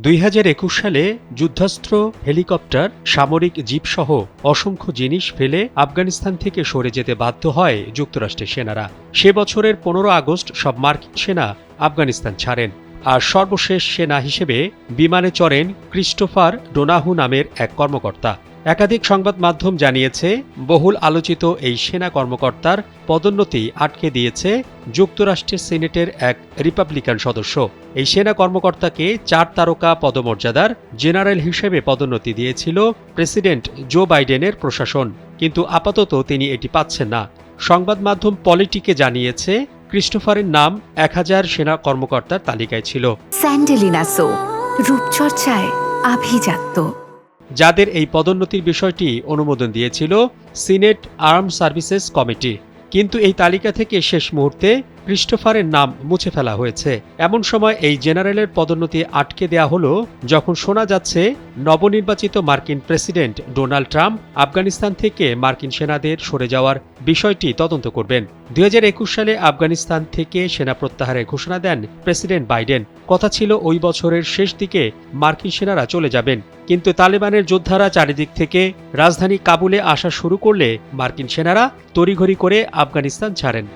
2021 সালে যুদ্ধাস্ত্র, হেলিকপ্টার, সামরিক জিপসহ অসংখ্য জিনিস ফেলে আফগানিস্তান থেকে সরে যেতে বাধ্য হয় যুক্তরাষ্ট্রের সেনারা। সে বছরের 15 আগস্ট সব মার্কিন সেনা আফগানিস্তান ছাড়েন। আর সর্বশেষ সেনা হিসেবে বিমানে চড়েন ক্রিস্টোফার ডোনাহু নামের এক কর্মকর্তা। একাধিক সংবাদ মাধ্যম জানিয়েছে, বহুল আলোচিত এই সেনা কর্মকর্তার পদোন্নতি আটকে দিয়েছে যুক্তরাষ্ট্রের সিনেটের এক রিপাবলিকান সদস্য। এই সেনা কর্মকর্তাকে 4 তারকা পদমর্যাদার জেনারেল হিসেবে পদোন্নতি দিয়েছিল প্রেসিডেন্ট জো বাইডেনের প্রশাসন, কিন্তু আপাতত তিনি এটি পাচ্ছেন না। সংবাদ মাধ্যম পলিটিকে জানিয়েছে, ক্রিস্টোফারের নাম 1000 সেনা কর্মকর্তার তালিকায় ছিল। স্যান্ডেলিনা সো, রূপচর্চায় আভিজাত্য। যাদের এই পদোন্নতির বিষয়টি অনুমোদন দিয়েছিল সিনেট আর্ম সার্ভিসেস কমিটি, কিন্তু এই তালিকা থেকে শেষ মুহূর্তে ক্রিস্টোফারের নাম মুছে ফেলা হয়েছে। এমন সময় এই জেনারেলের পদোন্নতি আটকে দেয়া হলো যখন শোনা যাচ্ছে নবনির্বাচিত মার্কিন প্রেসিডেন্ট ডোনাল্ড ট্রাম্প আফগানিস্তান থেকে মার্কিন সেনাদের সরে যাওয়ার বিষয়টি তদন্ত করবেন। 2021 সালে আফগানিস্তান থেকে সেনা প্রত্যাহারের ঘোষণা দেন প্রেসিডেন্ট বাইডেন। কথা ছিল ওই বছরের শেষ দিকে মার্কিন সেনারা চলে যাবেন, কিন্তু তালেবানের যোদ্ধারা চারিদিক থেকে রাজধানী কাবুলে আসা শুরু করলে মার্কিন সেনারা তড়িঘড়ি করে আফগানিস্তান ছাড়েন।